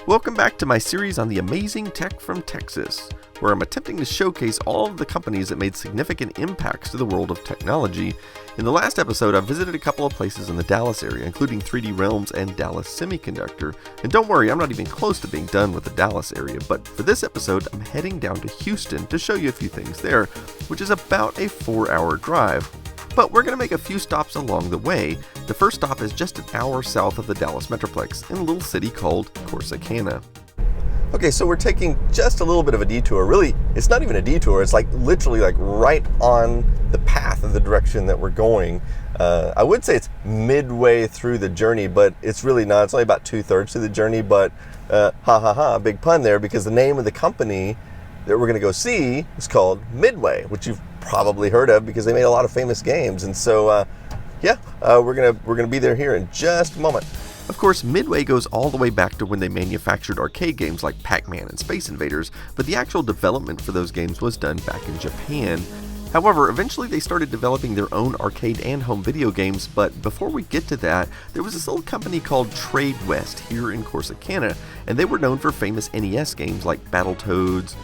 Welcome back to my series on the amazing tech from Texas, where I'm attempting to showcase all of the companies that made significant impacts to the world of technology. In the last episode, I visited a couple of places in the Dallas area, including 3D Realms and Dallas Semiconductor. And don't worry, I'm not even close to being done with the Dallas area, but for this episode, I'm heading down to Houston to show you a few things there, which is about a 4-hour drive. But we're going to make a few stops along the way. The first stop is just an hour south of the Dallas Metroplex in a little city called Corsicana. Okay, so we're taking just a little bit of a detour. Really, it's not even a detour. It's literally right on the path of the direction that we're going. I would say it's midway through the journey, but it's really not. It's only about 2/3 through the journey, but big pun there, because the name of the company that we're going to go see is called Midway, which you've probably heard of because they made a lot of famous games. And so, we're gonna be there here in just a moment. Of course, Midway goes all the way back to when they manufactured arcade games like Pac-Man and Space Invaders, but the actual development for those games was done back in Japan. However, eventually they started developing their own arcade and home video games, but before we get to that, there was this little company called Tradewest here in Corsicana, and they were known for famous NES games like Battletoads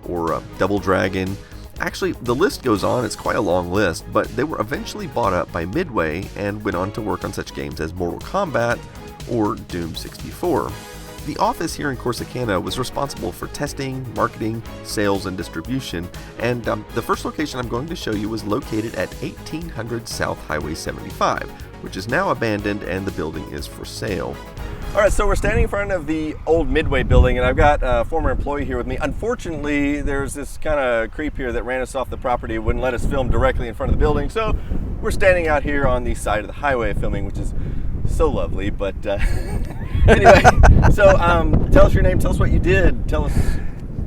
or Double Dragon. Actually, the list goes on, it's quite a long list, but they were eventually bought up by Midway and went on to work on such games as Mortal Kombat or Doom 64. The office here in Corsicana was responsible for testing, marketing, sales, and distribution, and the first location I'm going to show you was located at 1800 South Highway 75, which is now abandoned and the building is for sale. All right, so we're standing in front of the old Midway building, and I've got a former employee here with me. Unfortunately, there's this kind of creep here that ran us off the property, wouldn't let us film directly in front of the building, so we're standing out here on the side of the highway filming, which is so lovely. But anyway, so tell us your name, tell us what you did, tell us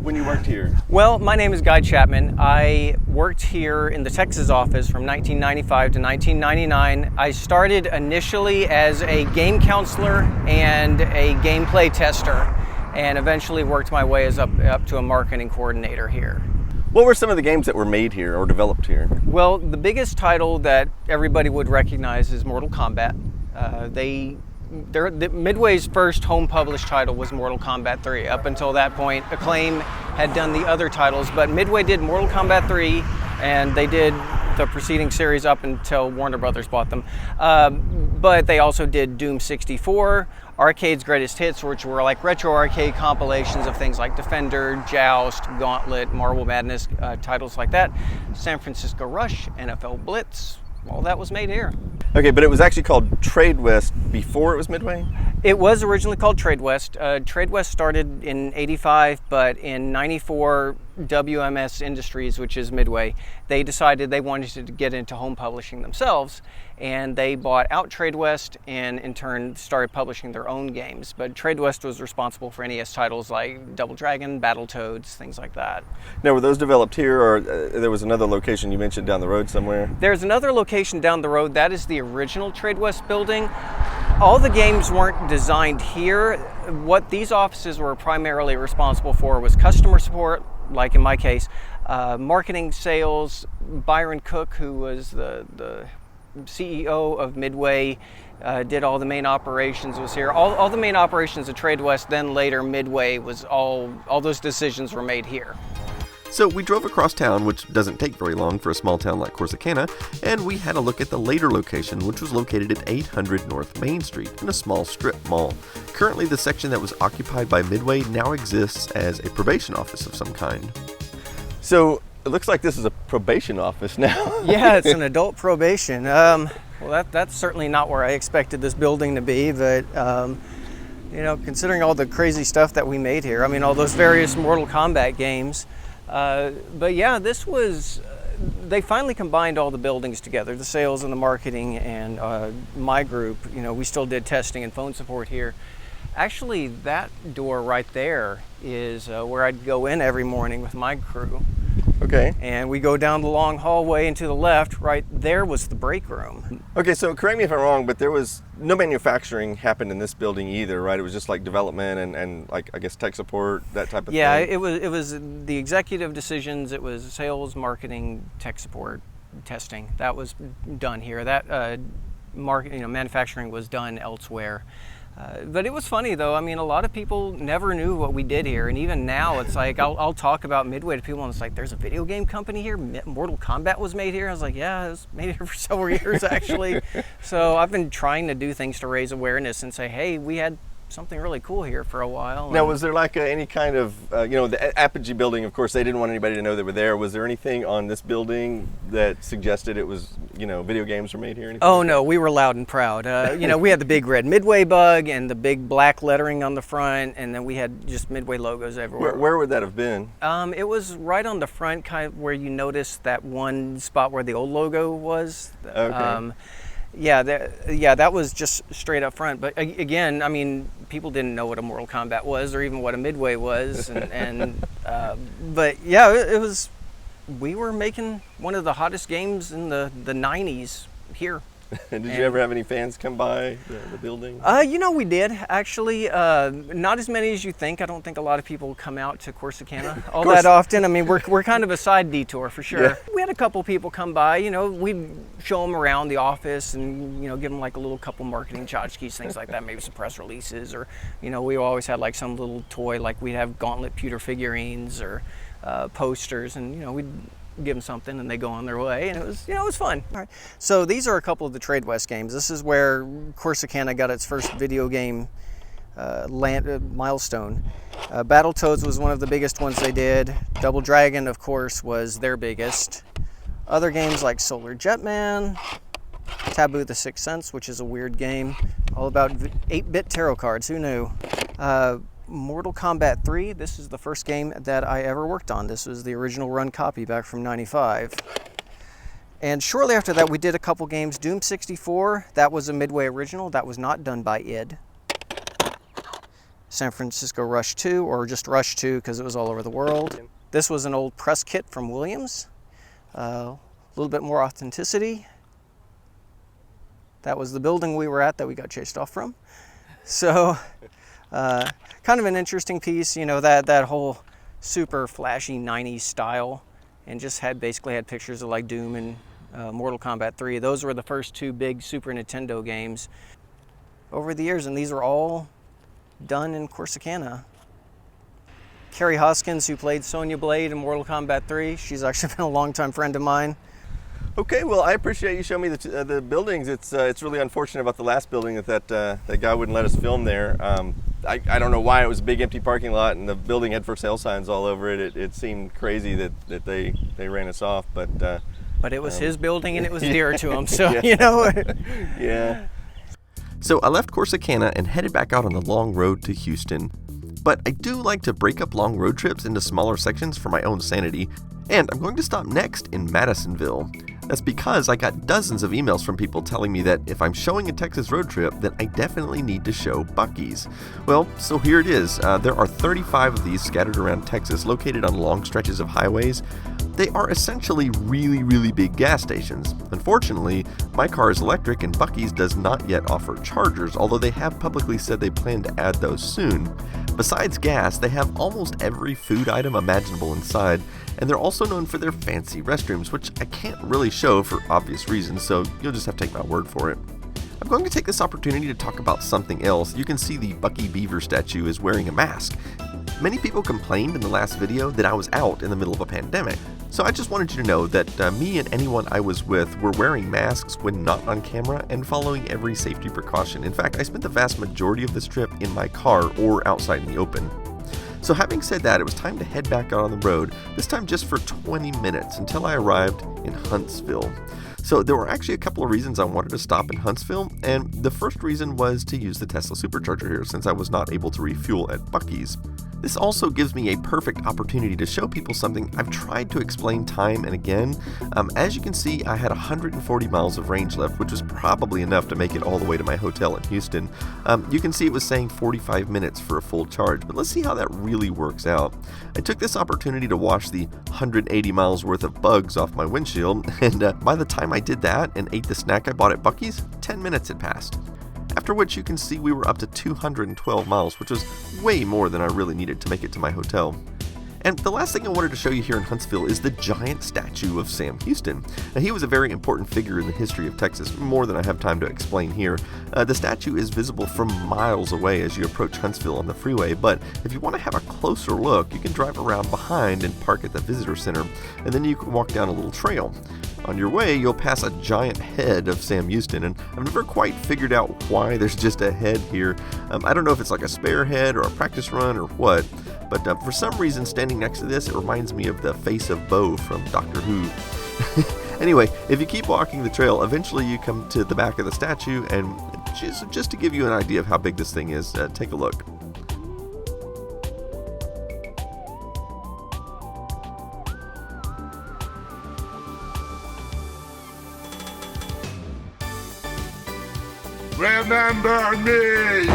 when you worked here. Well, my name is Guy Chapman. I worked here in the Texas office from 1995 to 1999. I started initially as a game counselor and a gameplay tester, and eventually worked my way up to a marketing coordinator here. What were some of the games that were made here or developed here? Well, the biggest title that everybody would recognize is Mortal Kombat. Midway's first home published title was Mortal Kombat 3. Up until that point, Acclaim had done the other titles, but Midway did Mortal Kombat 3, and they did the preceding series up until Warner Brothers bought them. But they also did Doom 64, Arcade's Greatest Hits, which were like retro arcade compilations of things like Defender, Joust, Gauntlet, Marble Madness, titles like that. San Francisco Rush, NFL Blitz, all that was made here. Okay, but it was actually called Tradewest before it was Midway? It was originally called Tradewest. Tradewest started in '85, but in '94, WMS Industries, which is Midway, they decided they wanted to get into home publishing themselves, and they bought out Tradewest and in turn started publishing their own games. But Tradewest was responsible for NES titles like Double Dragon, Battletoads, things like that. Now, were those developed here, or there was another location you mentioned down the road somewhere? There's another location down the road. That is the original Tradewest building. All the games weren't designed here. What these offices were primarily responsible for was customer support, like in my case, marketing, sales. Byron Cook, who was the CEO of Midway, did all the main operations, was here. All the main operations of Tradewest, then later Midway, was all those decisions were made here. So we drove across town, which doesn't take very long for a small town like Corsicana, and we had a look at the later location, which was located at 800 North Main Street in a small strip mall. Currently, the section that was occupied by Midway now exists as a probation office of some kind. So it looks like this is a probation office now. Yeah, it's an adult probation. Well, that's certainly not where I expected this building to be, but considering all the crazy stuff that we made here, I mean, all those various Mortal Kombat games. But yeah, this was, they finally combined all the buildings together, the sales and the marketing and my group. We still did testing and phone support here. Actually, that door right there is where I'd go in every morning with my crew. Okay. And we go down the long hallway and to the left, right there was the break room. Okay, so correct me if I'm wrong, but there was no manufacturing happened in this building either, right? It was just like development and like, I guess, tech support, that type of thing? Yeah, it was the executive decisions, it was sales, marketing, tech support, testing. That was done here. That manufacturing was done elsewhere. But it was funny though. I mean, a lot of people never knew what we did here, and even now, it's like I'll talk about Midway to people, and it's like, "There's a video game company here. Mortal Kombat was made here." I was like, "Yeah, it was made here for several years actually." So I've been trying to do things to raise awareness and say, "Hey, we had something really cool here for a while." Now, was there like any kind of, the Apogee building, of course, they didn't want anybody to know they were there. Was there anything on this building that suggested it was, video games were made here? Oh, no, we were loud and proud. We had the big red Midway bug and the big black lettering on the front, and then we had just Midway logos everywhere. Where would that have been? It was right on the front, kind of where you notice that one spot where the old logo was. Okay. That was just straight up front. But again, I mean, people didn't know what a Mortal Kombat was or even what a Midway was. But yeah, it was, we were making one of the hottest games in the 90s here. Did you ever have any fans come by the building? We did actually. Not as many as you think. I don't think a lot of people come out to Corsicana all that often. I mean, we're kind of a side detour for sure. Yeah. We had a couple people come by. We'd show them around the office and give them like a little couple marketing tchotchkes, things like that. Maybe some press releases, or we always had like some little toy, like we'd have Gauntlet pewter figurines or posters, and we'd give them something and they go on their way, and it was fun. All right. So these are a couple of the Tradewest games. This is where Corsicana got its first video game milestone. Battletoads was one of the biggest ones they did. Double Dragon, of course, was their biggest. Other games like Solar Jetman, Taboo the Sixth Sense, which is a weird game, all about 8-bit tarot cards. Who knew? Mortal Kombat 3, this is the first game that I ever worked on. This was the original run copy back from '95. And shortly after that, we did a couple games. Doom 64, that was a Midway original. That was not done by id. San Francisco Rush 2, or just Rush 2 because it was all over the world. This was an old press kit from Williams. A little bit more authenticity. That was the building we were at that we got chased off from. So, kind of an interesting piece, that whole super flashy 90s style, and just basically had pictures of like Doom and Mortal Kombat 3. Those were the first two big Super Nintendo games over the years, and these were all done in Corsicana. Carrie Hoskins, who played Sonya Blade in Mortal Kombat 3, she's actually been a longtime friend of mine. Okay, well, I appreciate you showing me the buildings. It's really unfortunate about the last building that guy wouldn't let us film there. I don't know why. It was a big empty parking lot and the building had for sale signs all over it. It seemed crazy that they ran us off, but it was his building and it was dear to him, so Yeah. So I left Corsicana and headed back out on the long road to Houston. But I do like to break up long road trips into smaller sections for my own sanity, and I'm going to stop next in Madisonville. That's because I got dozens of emails from people telling me that if I'm showing a Texas road trip, then I definitely need to show Buc-ee's. Well, so here it is. There are 35 of these scattered around Texas, located on long stretches of highways. They are essentially really, really big gas stations. Unfortunately, my car is electric and Buc-ee's does not yet offer chargers, although they have publicly said they plan to add those soon. Besides gas, they have almost every food item imaginable inside, and they're also known for their fancy restrooms, which I can't really show for obvious reasons, so you'll just have to take my word for it. I'm going to take this opportunity to talk about something else. You can see the Buc-ee Beaver statue is wearing a mask. Many people complained in the last video that I was out in the middle of a pandemic, so I just wanted you to know that me and anyone I was with were wearing masks when not on camera and following every safety precaution. In fact, I spent the vast majority of this trip in my car or outside in the open. So having said that, it was time to head back out on the road, this time just for 20 minutes until I arrived in Huntsville. So there were actually a couple of reasons I wanted to stop in Huntsville, and the first reason was to use the Tesla supercharger here since I was not able to refuel at Buc-ee's. This also gives me a perfect opportunity to show people something I've tried to explain time and again. As you can see, I had 140 miles of range left, which was probably enough to make it all the way to my hotel in Houston. You can see it was saying 45 minutes for a full charge, but let's see how that really works out. I took this opportunity to wash the 180 miles worth of bugs off my windshield, and by the time I did that and ate the snack I bought at Buc-ee's, 10 minutes had passed. After which you can see we were up to 212 miles, which was way more than I really needed to make it to my hotel. And the last thing I wanted to show you here in Huntsville is the giant statue of Sam Houston. Now, he was a very important figure in the history of Texas, more than I have time to explain here. The statue is visible from miles away as you approach Huntsville on the freeway, but if you want to have a closer look, you can drive around behind and park at the visitor center, and then you can walk down a little trail. On your way, you'll pass a giant head of Sam Houston, and I've never quite figured out why there's just a head here. I don't know if it's like a spare head or a practice run or what, but for some reason standing next to this, it reminds me of the face of Bo from Doctor Who. Anyway, if you keep walking the trail, eventually you come to the back of the statue, and just to give you an idea of how big this thing is, take a look. Remember me!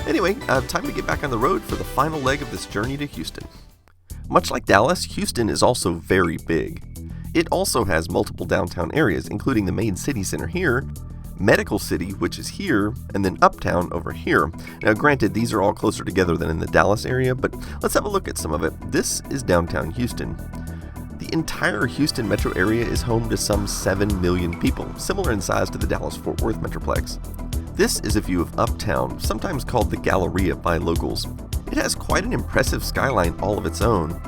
Anyway, time to get back on the road for the final leg of this journey to Houston. Much like Dallas, Houston is also very big. It also has multiple downtown areas, including the main city center here, Medical City, which is here, and then Uptown over here. Now granted, these are all closer together than in the Dallas area, but let's have a look at some of it. This is downtown Houston. The entire Houston metro area is home to some 7 million people, similar in size to the Dallas-Fort Worth metroplex. This is a view of Uptown, sometimes called the Galleria by locals. It has quite an impressive skyline all of its own.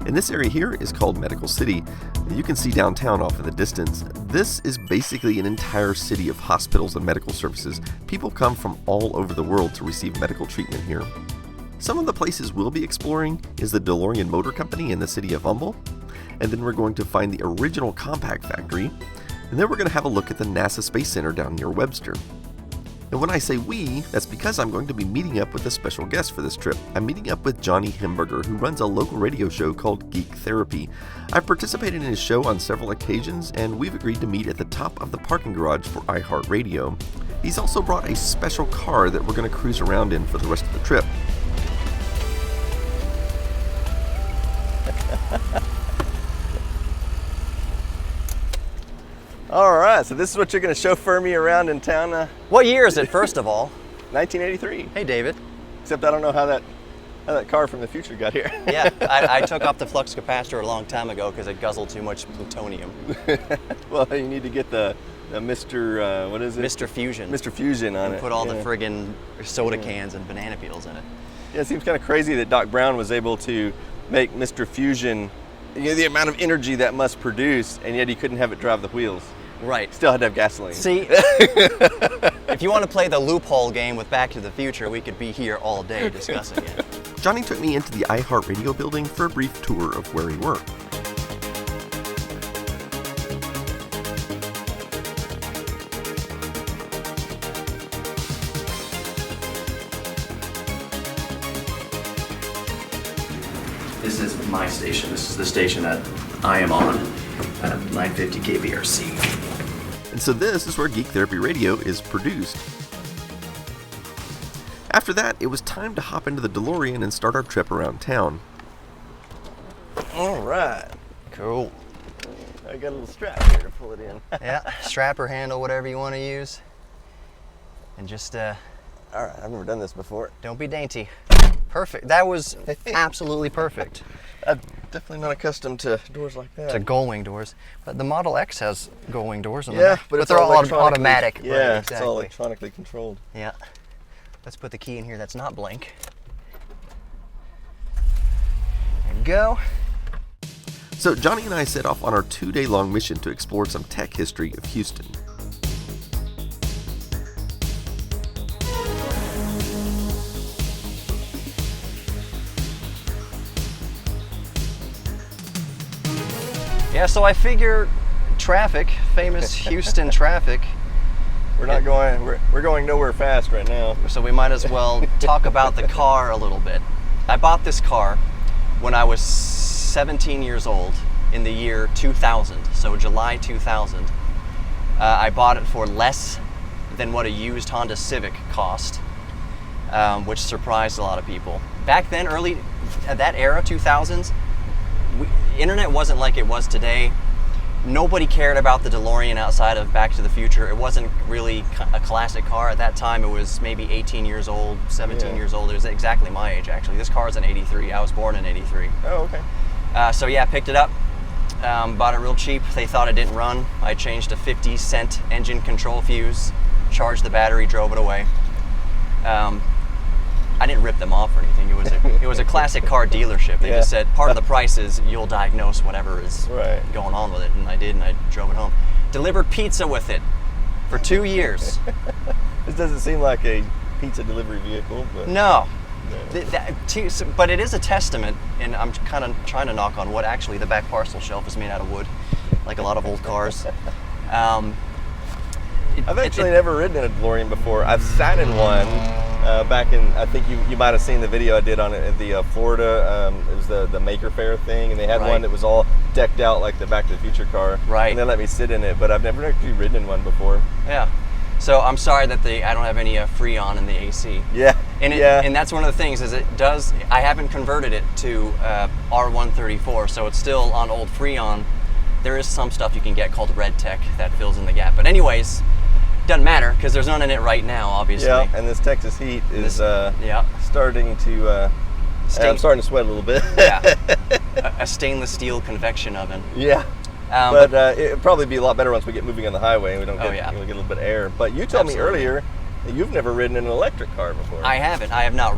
And this area here is called Medical City. You can see downtown off in the distance. This is basically an entire city of hospitals and medical services. People come from all over the world to receive medical treatment here. Some of the places we'll be exploring is the DeLorean Motor Company in the city of Humble, and then we're going to find the original Compaq factory, and then we're going to have a look at the NASA Space Center down near Webster. And when I say we, that's because I'm going to be meeting up with a special guest for this trip. I'm meeting up with Johnny Hemberger, who runs a local radio show called Geek Therapy. I've participated in his show on several occasions, and we've agreed to meet at the top of the parking garage for iHeartRadio. He's also brought a special car that we're going to cruise around in for the rest of the trip. All right, so this is what you're going to chauffeur me around in town. What year is it, first of all? 1983. Hey, David. Except I don't know how that car from the future got here. Yeah, I took off the flux capacitor a long time ago because it guzzled too much plutonium. Well, you need to get the Mr. What is it? Mr. Fusion. Mr. Fusion on and it. Put all the friggin' soda cans and banana peels in it. Yeah, it seems kind of crazy that Doc Brown was able to make Mr. Fusion, the amount of energy that must produce, and yet he couldn't have it drive the wheels. Right. Still had to have gasoline. See, if you want to play the loophole game with Back to the Future, we could be here all day discussing it. Johnny took me into the iHeartRadio building for a brief tour of where he worked. This is my station. This is the station that I am on at 950 KBRC. And so this is where Geek Therapy Radio is produced. After that, it was time to hop into the DeLorean and start our trip around town. All right. Cool. I got a little strap here to pull it in. Yeah, strap or handle, whatever you want to use. And just, All right, I've never done this before. don't be dainty. Perfect. That was absolutely perfect. I'm definitely not accustomed to doors like that. To gull-wing doors. But the Model X has gull-wing doors on Yeah, them. but it's they're all electronically- automatic. Yeah, Right, it's all exactly. electronically controlled. Yeah. Let's put the key in here that's not blank. There you go. So Johnny and I set off on our 2-day-long mission to explore some tech history of Houston. Yeah, so I figure traffic, famous Houston traffic. We're going nowhere fast right now. So we might as well talk about the car a little bit. I bought this car when I was 17 years old in the year 2000, so July 2000. I bought it for less than what a used Honda Civic cost, which surprised a lot of people. Back then, early, at that era, 2000s, internet wasn't like it was today. Nobody cared about the DeLorean outside of Back to the Future. It wasn't really a classic car. At that time, it was maybe 18 years old, 17 years old. It was exactly my age, actually. This car is an 83. I was born in 83. Oh, okay. So yeah, picked it up, bought it real cheap. They thought it didn't run. I changed a 50-cent engine control fuse, charged the battery, drove it away. I didn't rip them off or anything. It was a classic car dealership. They just said part of the price is you'll diagnose whatever is going on with it, and I did, and I drove it home. Delivered pizza with it for 2 years. This doesn't seem like a pizza delivery vehicle, but no. But it is a testament, and I'm kind of trying to knock on wood. Actually, the back parcel shelf is made out of wood, like a lot of old cars. I've actually never ridden in a DeLorean before. I've sat in one back in, I think you might have seen the video I did on it at the Florida, it was the Maker Faire thing, and they had one that was all decked out like the Back to the Future car. Right. And they let me sit in it, but I've never actually ridden in one before. Yeah. So I'm sorry that I don't have any Freon in the AC. Yeah. And that's one of the things is I haven't converted it to R134, so it's still on old Freon. There is some stuff you can get called Red Tech that fills in the gap. But anyways, doesn't matter because there's none in it right now, obviously. Yeah, and this Texas heat is starting to, I'm starting to sweat a little bit. Yeah, a stainless steel convection oven. Yeah. But it'll probably be a lot better once we get moving on the highway and we don't get, get a little bit of air. But you told me earlier that you've never ridden in an electric car before. I haven't. I have not.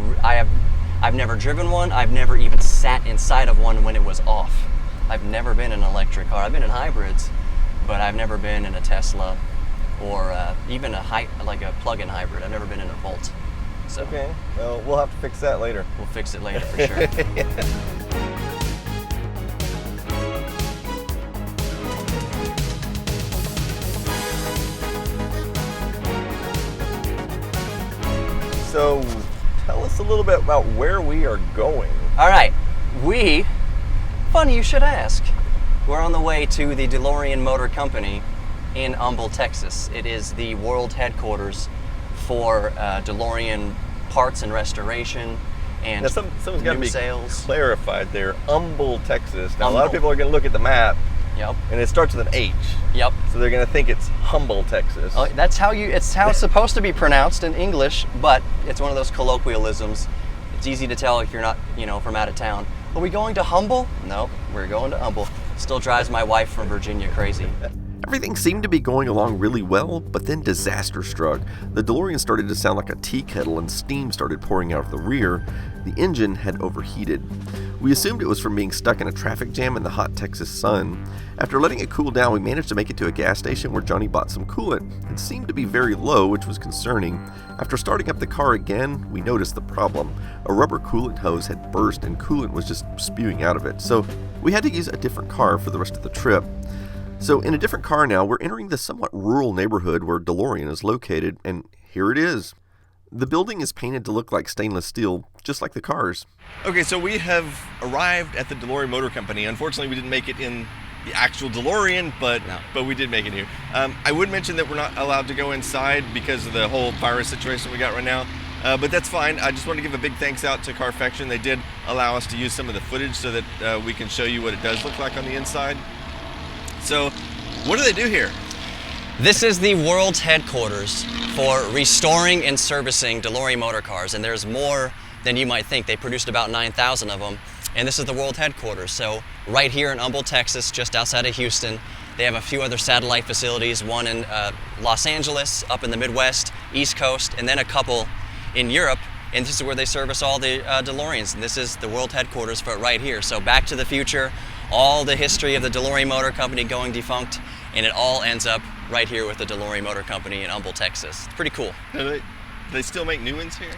I've never driven one. I've never even sat inside of one when it was off. I've never been in an electric car. I've been in hybrids, but I've never been in a Tesla or even like a plug-in hybrid. I've never been in a Volt. So. Okay. Well, we'll have to fix that later. We'll fix it later for sure. So, tell us a little bit about where we are going. All right. Funny you should ask. We're on the way to the DeLorean Motor Company in Humble, Texas. It is the world headquarters for DeLorean parts and restoration and now someone's got to be sales. Clarified there. Humble, Texas. Now, a lot of people are going to look at the map. Yep. And it starts with an H. Yep. So they're going to think it's Humble, Texas. Oh, it's how it's supposed to be pronounced in English, but it's one of those colloquialisms. It's easy to tell if you're not, from out of town. Are we going to Humble? No, we're going to Humble. Still drives my wife from Virginia crazy. Everything seemed to be going along really well, but then disaster struck. The DeLorean started to sound like a tea kettle and steam started pouring out of the rear. The engine had overheated. We assumed it was from being stuck in a traffic jam in the hot Texas sun. After letting it cool down, we managed to make it to a gas station where Johnny bought some coolant. It seemed to be very low, which was concerning. After starting up the car again, we noticed the problem. A rubber coolant hose had burst and coolant was just spewing out of it, so we had to use a different car for the rest of the trip. So in a different car now, we're entering the somewhat rural neighborhood where DeLorean is located, and here it is. The building is painted to look like stainless steel, just like the cars. Okay, so we have arrived at the DeLorean Motor Company. Unfortunately, we didn't make it in the actual DeLorean, but we did make it here. I would mention that we're not allowed to go inside because of the whole virus situation we got right now, but that's fine. I just want to give a big thanks out to CarFection. They did allow us to use some of the footage so that we can show you what it does look like on the inside. So, what do they do here? This is the world's headquarters for restoring and servicing DeLorean motor cars, and there's more than you might think. They produced about 9,000 of them, and this is the world headquarters. So right here in Humble, Texas, just outside of Houston, they have a few other satellite facilities, one in Los Angeles, up in the Midwest, East Coast, and then a couple in Europe, and this is where they service all the DeLoreans. And this is the world headquarters for it right here. So Back to the Future, all the history of the DeLorean Motor Company going defunct, and it all ends up right here with the DeLorean Motor Company in Humble, Texas. It's pretty cool. Do they still make new ones here?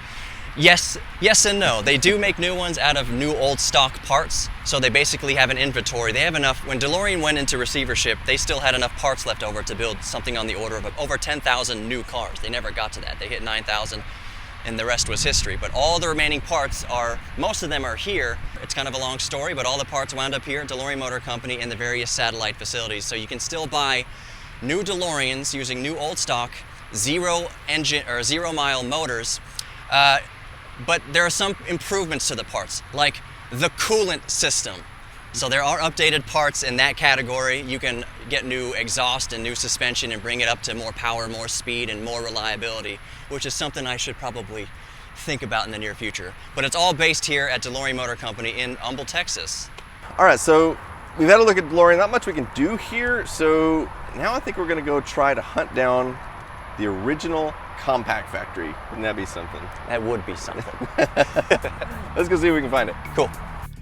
Yes and no. They do make new ones out of new old stock parts, so they basically have an inventory. They have enough. When DeLorean went into receivership, they still had enough parts left over to build something on the order of over 10,000 new cars. They never got to that. They hit 9,000. And the rest was history. But all the remaining parts most of them are here. It's kind of a long story, but all the parts wound up here at DeLorean Motor Company and the various satellite facilities. So you can still buy new DeLoreans using new old stock, zero mile motors. But there are some improvements to the parts, like the coolant system. So there are updated parts in that category. You can get new exhaust and new suspension and bring it up to more power, more speed, and more reliability, which is something I should probably think about in the near future. But it's all based here at DeLorean Motor Company in Humble, Texas. All right, so we've had a look at DeLorean. Not much we can do here, so now I think we're gonna go try to hunt down the original Compaq factory. Wouldn't that be something? That would be something. Let's go see if we can find it. Cool.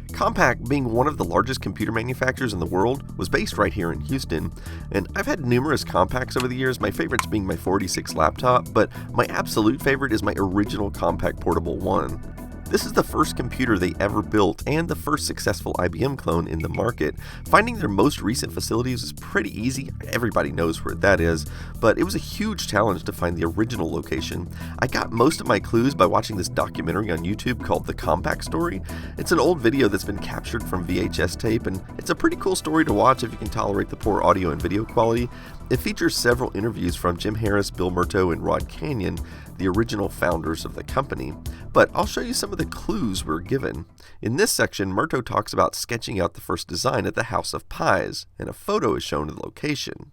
Compaq, being one of the largest computer manufacturers in the world, was based right here in Houston. And I've had numerous Compaqs over the years, my favorites being my 46 laptop, but my absolute favorite is my original Compaq Portable 1. This is the first computer they ever built and the first successful IBM clone in the market. Finding their most recent facilities is pretty easy. Everybody knows where that is, but it was a huge challenge to find the original location. I got most of my clues by watching this documentary on YouTube called The Compaq Story. It's an old video that's been captured from VHS tape, and it's a pretty cool story to watch if you can tolerate the poor audio and video quality. It features several interviews from Jim Harris, Bill Murto, and Rod Canyon, the original founders of the company. But I'll show you some of the clues we're given. In this section, Murto talks about sketching out the first design at the House of Pies, and a photo is shown of the location.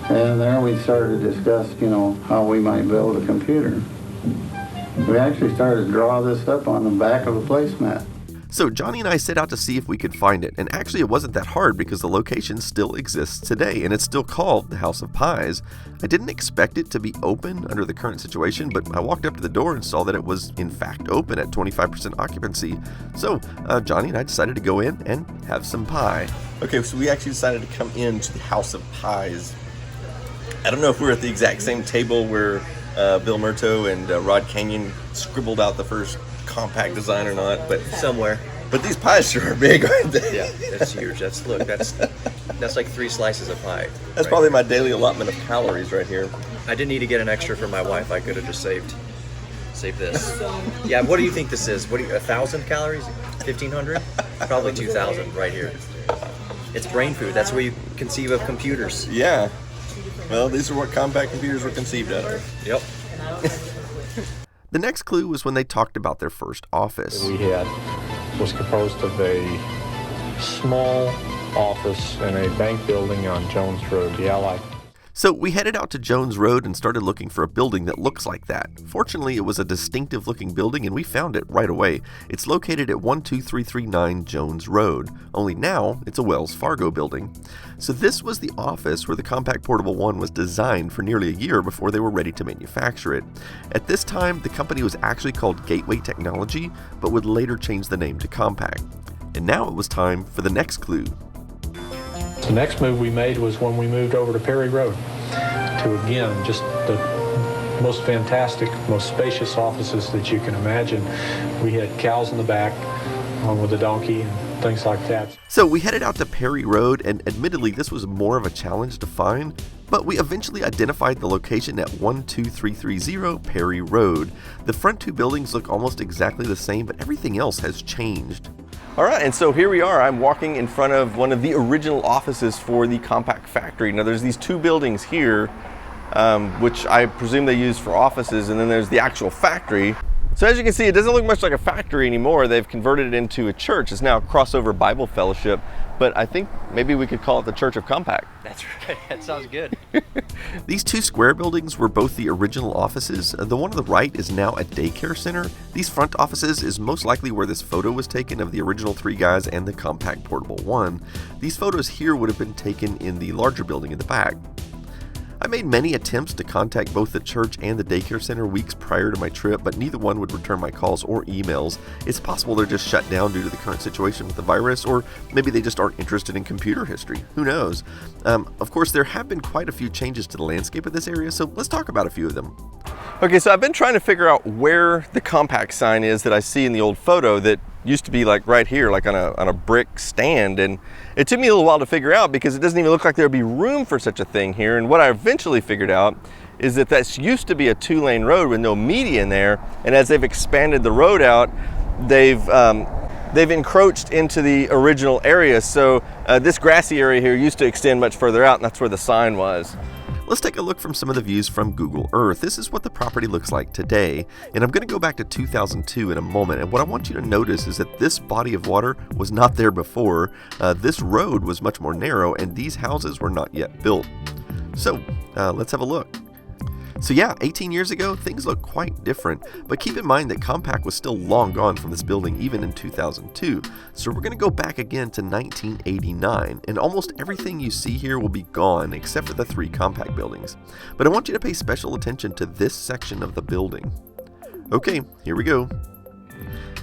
And there we started to discuss, how we might build a computer. We actually started to draw this up on the back of a placemat. So Johnny and I set out to see if we could find it, and actually it wasn't that hard because the location still exists today, and it's still called the House of Pies. I didn't expect it to be open under the current situation, but I walked up to the door and saw that it was in fact open at 25% occupancy. So Johnny and I decided to go in and have some pie. Okay, so we actually decided to come into the House of Pies. I don't know if we're at the exact same table where Bill Murto and Rod Canyon scribbled out the first Compaq design or not, but somewhere. But these pies sure are big, aren't they? Yeah, that's huge. That's like 3 slices of pie. That's probably my daily allotment of calories right here. I didn't need to get an extra for my wife. I could have just saved this. Yeah, what do you think this is? 1,000 calories? 1,500? Probably 2,000 right here. It's brain food. That's where you conceive of computers. Yeah. Well, these are what Compaq computers were conceived out of. Yep. The next clue was when they talked about their first office. We had was composed of a small office in a bank building on Jones Road, the Ally. So we headed out to Jones Road and started looking for a building that looks like that. Fortunately, it was a distinctive looking building and we found it right away. It's located at 12339 Jones Road, only now it's a Wells Fargo building. So this was the office where the Compaq Portable 1 was designed for nearly a year before they were ready to manufacture it. At this time, the company was actually called Gateway Technology, but would later change the name to Compaq. And now it was time for the next clue. The next move we made was when we moved over to Perry Road to, again, just the most fantastic, most spacious offices that you can imagine. We had cows in the back with a donkey and things like that. So we headed out to Perry Road, and admittedly this was more of a challenge to find, but we eventually identified the location at 12330 Perry Road. The front 2 buildings look almost exactly the same, but everything else has changed. All right, and so here we are. I'm walking in front of one of the original offices for the Compaq factory. Now there's these 2 buildings here, which I presume they use for offices, and then there's the actual factory. So as you can see, it doesn't look much like a factory anymore. They've converted it into a church. It's now a Crossover Bible Fellowship, but I think maybe we could call it the Church of Compaq. That's right. That sounds good. These 2 square buildings were both the original offices. The one on the right is now a daycare center. These front offices is most likely where this photo was taken of the original 3 guys and the Compaq Portable 1. These photos here would have been taken in the larger building in the back. I made many attempts to contact both the church and the daycare center weeks prior to my trip, but neither one would return my calls or emails. It's possible they're just shut down due to the current situation with the virus, or maybe they just aren't interested in computer history. Who knows? Of course, there have been quite a few changes to the landscape of this area, so let's talk about a few of them. Okay, so I've been trying to figure out where the Compaq sign is that I see in the old photo that used to be like right here, like on a brick stand, and it took me a little while to figure out because it doesn't even look like there'd be room for such a thing here. And what I eventually figured out is that this used to be a 2-lane road with no median there, and as they've expanded the road out, they've encroached into the original area. So this grassy area here used to extend much further out, and that's where the sign was. Let's take a look from some of the views from Google Earth. This is what the property looks like today, and I'm going to go back to 2002 in a moment, and what I want you to notice is that this body of water was not there before. This road was much more narrow, and these houses were not yet built. So, let's have a look. So yeah, 18 years ago, things look quite different, but keep in mind that Compaq was still long gone from this building even in 2002. So we're going to go back again to 1989, and almost everything you see here will be gone except for the 3 Compaq buildings. But I want you to pay special attention to this section of the building. Okay, here we go.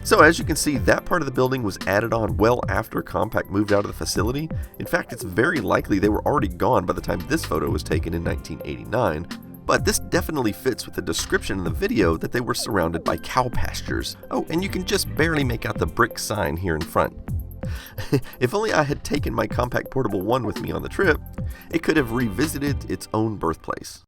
So as you can see, that part of the building was added on well after Compaq moved out of the facility. In fact, it's very likely they were already gone by the time this photo was taken in 1989. But this definitely fits with the description in the video that they were surrounded by cow pastures. Oh, and you can just barely make out the brick sign here in front. If only I had taken my Compaq Portable 1 with me on the trip, it could have revisited its own birthplace.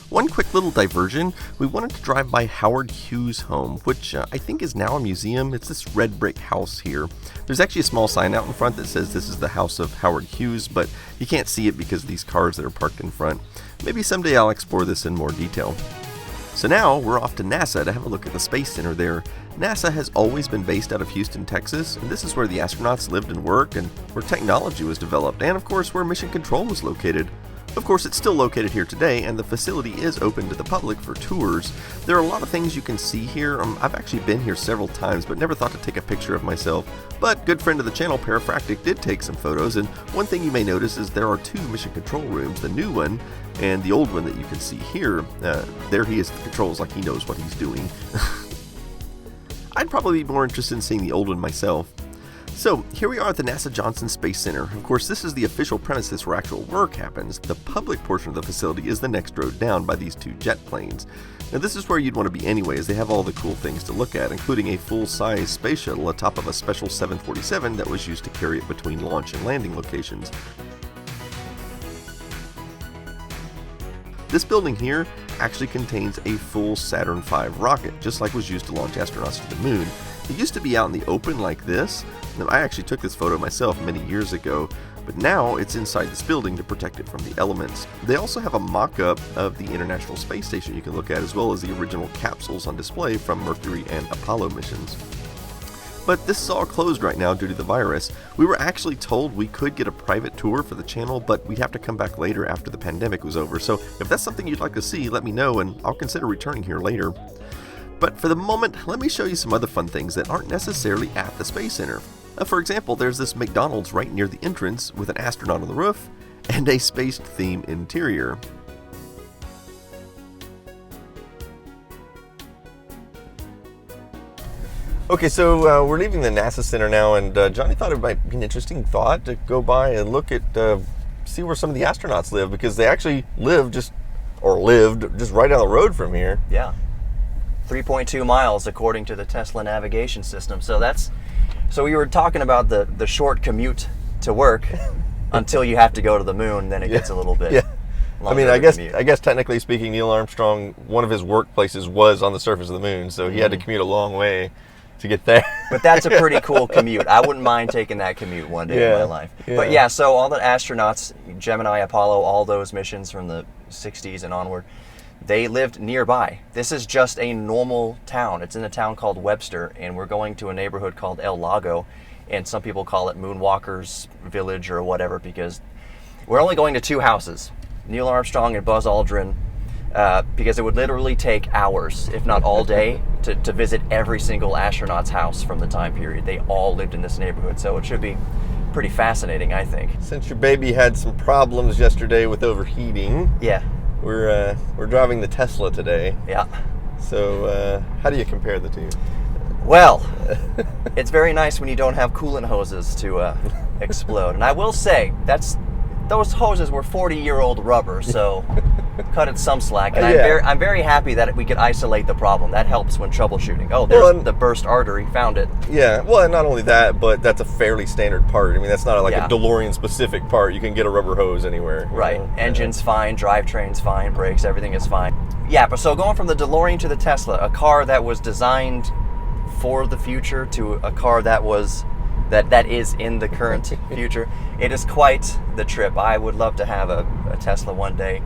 One quick little diversion, we wanted to drive by Howard Hughes' home, which I think is now a museum. It's this red brick house here. There's actually a small sign out in front that says this is the house of Howard Hughes, but you can't see it because of these cars that are parked in front. Maybe someday I'll explore this in more detail. So now we're off to NASA to have a look at the Space Center there. NASA has always been based out of Houston, Texas, and this is where the astronauts lived and worked, and where technology was developed, and of course where Mission Control was located. Of course, it's still located here today, and the facility is open to the public for tours. There are a lot of things you can see here. I've actually been here several times, but never thought to take a picture of myself. But good friend of the channel, Parafractic, did take some photos, and one thing you may notice is there are 2 mission control rooms, the new one and the old one that you can see here. There he is at the controls like he knows what he's doing. I'd probably be more interested in seeing the old one myself. So, here we are at the NASA Johnson Space Center. Of course, this is the official premises where actual work happens. The public portion of the facility is the next road down by these 2 jet planes. Now, this is where you'd want to be anyway, as they have all the cool things to look at, including a full-size space shuttle atop of a special 747 that was used to carry it between launch and landing locations. This building here actually contains a full Saturn V rocket, just like was used to launch astronauts to the moon. It used to be out in the open like this. Now, I actually took this photo myself many years ago, but now it's inside this building to protect it from the elements. They also have a mock-up of the International Space Station you can look at, as well as the original capsules on display from Mercury and Apollo missions. But this is all closed right now due to the virus. We were actually told we could get a private tour for the channel, but we'd have to come back later after the pandemic was over. So if that's something you'd like to see, let me know and I'll consider returning here later. But for the moment, let me show you some other fun things that aren't necessarily at the Space Center. For example, there's this McDonald's right near the entrance with an astronaut on the roof and a space-themed interior. Okay, so we're leaving the NASA Center now, and Johnny thought it might be an interesting thought to go by and look at, see where some of the astronauts live, because they actually lived just right down the road from here. Yeah. 3.2 miles according to the Tesla navigation system. So we were talking about the short commute to work until you have to go to the moon, then it gets a little bit longer. I mean, I guess technically speaking, Neil Armstrong, one of his workplaces was on the surface of the moon, so he had to commute a long way to get there. But that's a pretty cool commute. I wouldn't mind taking that commute one day in my life. Yeah. But yeah, so all the astronauts, Gemini, Apollo, all those missions from the 60s and onward, they lived nearby. This is just a normal town. It's in a town called Webster, and we're going to a neighborhood called El Lago, and some people call it Moonwalkers Village or whatever, because we're only going to 2 houses, Neil Armstrong and Buzz Aldrin, because it would literally take hours, if not all day, to visit every single astronaut's house from the time period. They all lived in this neighborhood, so it should be pretty fascinating, I think. Since your baby had some problems yesterday with overheating, Yeah. we're driving the Tesla today. Yeah. So how do you compare the two? Well, it's very nice when you don't have coolant hoses to explode. And I will say, those hoses were 40-year-old rubber, so cut it some slack. And I'm very happy that we could isolate the problem. That helps when troubleshooting. Oh, there's the burst artery, found it. Yeah, well, and not only that, but that's a fairly standard part. I mean, that's not like a DeLorean specific part. You can get a rubber hose anywhere. Right. Engine's fine, drivetrain's fine, brakes, everything is fine. Yeah, but so going from the DeLorean to the Tesla, a car that was designed for the future to a car that is in the current future, it is quite the trip. I would love to have a Tesla one day.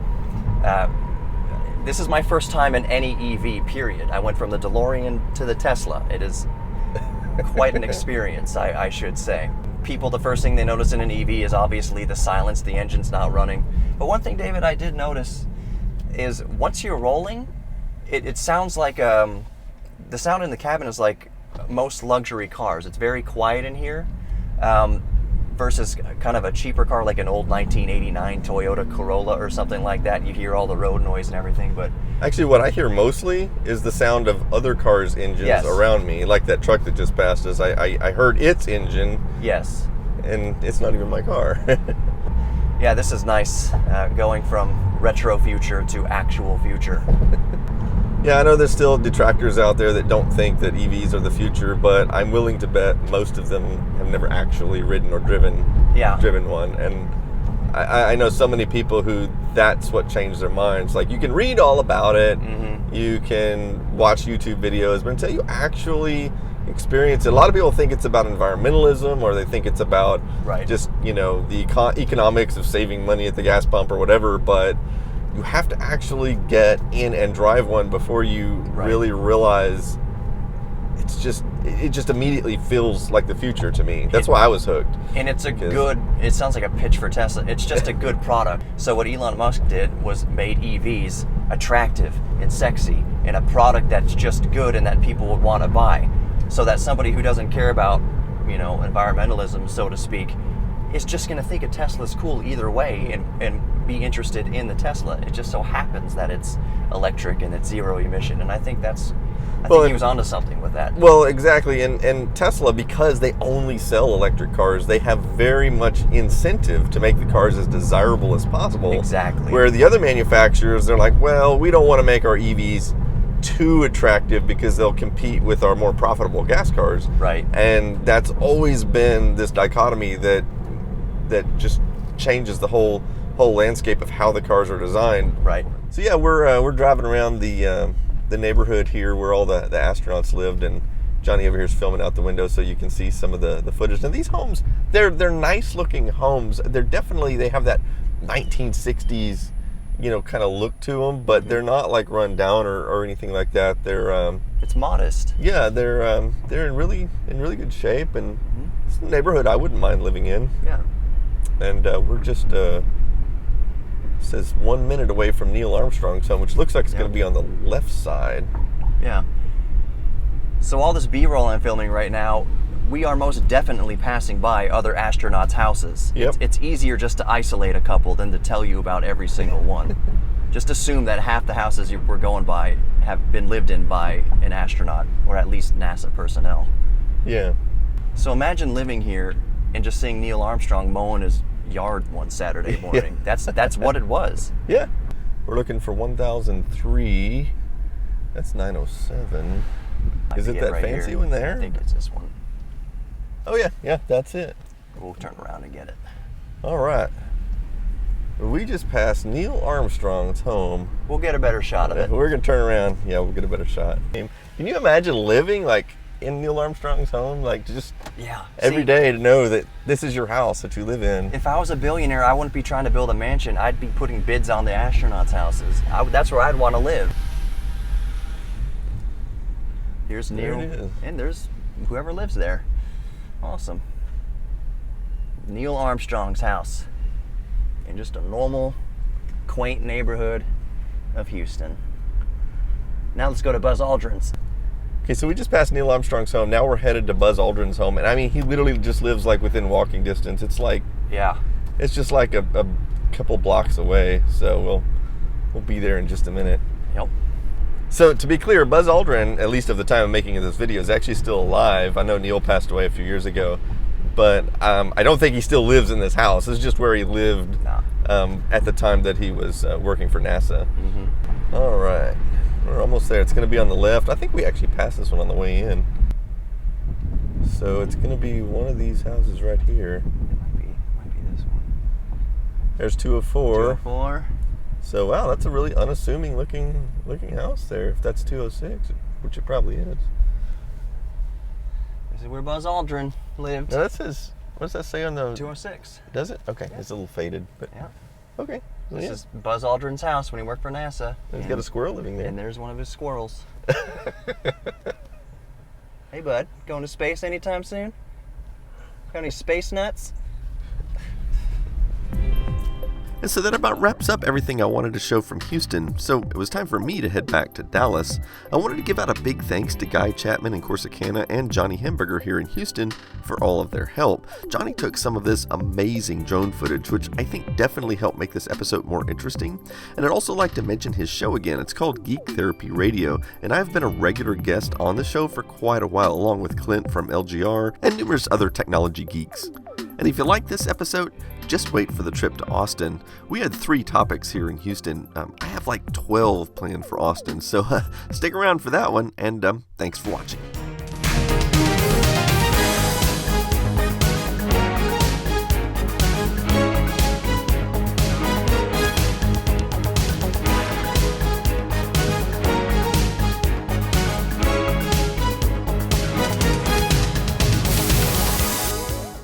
This is my first time in any EV, period. I went from the DeLorean to the Tesla. It is quite an experience, I should say. People, the first thing they notice in an EV is obviously the silence, the engine's not running. But one thing, David, I did notice is once you're rolling, it sounds like, the sound in the cabin is like most luxury cars. It's very quiet in here. Versus kind of a cheaper car like an old 1989 Toyota Corolla or something like that. You hear all the road noise and everything, but... Actually, what I hear mostly is the sound of other cars' engines around me, like that truck that just passed us. I heard its engine. Yes. And it's not even my car. Yeah, this is nice, going from retro future to actual future. Yeah, I know there's still detractors out there that don't think that EVs are the future, but I'm willing to bet most of them have never actually ridden or driven one. And I know so many people who that's what changed their minds. Like, you can read all about it, you can watch YouTube videos, but until you actually experience it, a lot of people think it's about environmentalism, or they think it's about just, you know, the economics of saving money at the gas pump or whatever, but you have to actually get in and drive one before you really realize it just immediately feels like the future to me. That's why I was hooked. And it's it sounds like a pitch for Tesla. It's just a good product. So what Elon Musk did was made EVs attractive and sexy and a product that's just good and that people would want to buy. So that somebody who doesn't care about, you know, environmentalism, so to speak, is just going to think a Tesla's cool either way and be interested in the Tesla. It just so happens that it's electric and it's zero emission, and I think he was onto something with that. Well, exactly, and Tesla, because they only sell electric cars, they have very much incentive to make the cars as desirable as possible. Exactly. Where the other manufacturers, they're like, well, we don't want to make our EVs too attractive because they'll compete with our more profitable gas cars. Right. And that's always been this dichotomy that just changes the whole landscape of how the cars are designed. Right. So yeah, we're driving around the neighborhood here where all the astronauts lived, and Johnny over here is filming out the window so you can see some of the footage. And these homes, they're nice looking homes. They have that 1960s, you know, kind of look to them, but they're not like run down or anything like that. They're it's modest. Yeah, they're in really good shape, and it's a neighborhood I wouldn't mind living in. Yeah. And we're just says 1 minute away from Neil Armstrong's home, which looks like it's going to be on the left side. Yeah. So all this B-roll I'm filming right now, we are most definitely passing by other astronauts' houses. Yep. It's easier just to isolate a couple than to tell you about every single one. Just assume that half the houses we're going by have been lived in by an astronaut, or at least NASA personnel. Yeah. So imagine living here and just seeing Neil Armstrong mowing his yard one Saturday morning. Yeah. That's what it was. Yeah. We're looking for 1003. That's 907. Is it that fancy one there? I think it's this one. Oh yeah, that's it. We'll turn around and get it. All right. We just passed Neil Armstrong's home. We'll get a better shot of it. We're gonna turn around. Yeah, we'll get a better shot. Can you imagine living like in Neil Armstrong's home, like just every day to know that this is your house that you live in? If I was a billionaire, I wouldn't be trying to build a mansion. I'd be putting bids on the astronauts' houses. That's where I'd want to live. Here's Neil, there it is. And there's whoever lives there. Awesome. Neil Armstrong's house in just a normal, quaint neighborhood of Houston. Now let's go to Buzz Aldrin's. Okay, so we just passed Neil Armstrong's home. Now we're headed to Buzz Aldrin's home. And I mean, he literally just lives like within walking distance. It's like, it's just like a couple blocks away. So we'll be there in just a minute. Yep. So to be clear, Buzz Aldrin, at least of the time of making of this video, is actually still alive. I know Neil passed away a few years ago, but I don't think he still lives in this house. This is just where he lived at the time that he was working for NASA. Mm-hmm. All right. We're almost there. It's going to be on the left. I think we actually passed this one on the way in. So it's going to be one of these houses right here. It might be this one. There's 204. 204. So wow, that's a really unassuming looking house there. If that's 206, which it probably is. This is where Buzz Aldrin lived. Now that says, what does that say on the 206? Does it? Okay, it's a little faded, but yeah. Okay. This is Buzz Aldrin's house when he worked for NASA. He's got a squirrel living there. And there's one of his squirrels. Hey, bud, going to space anytime soon? Got any space nuts? And so that about wraps up everything I wanted to show from Houston, so it was time for me to head back to Dallas. I wanted to give out a big thanks to Guy Chapman in Corsicana and Johnny Hamburger here in Houston for all of their help. Johnny took some of this amazing drone footage, which I think definitely helped make this episode more interesting. And I'd also like to mention his show again. It's called Geek Therapy Radio, and I've been a regular guest on the show for quite a while, along with Clint from LGR and numerous other technology geeks. And if you like this episode, just wait for the trip to Austin. We had 3 topics here in Houston. I have like 12 planned for Austin, so stick around for that one, and thanks for watching.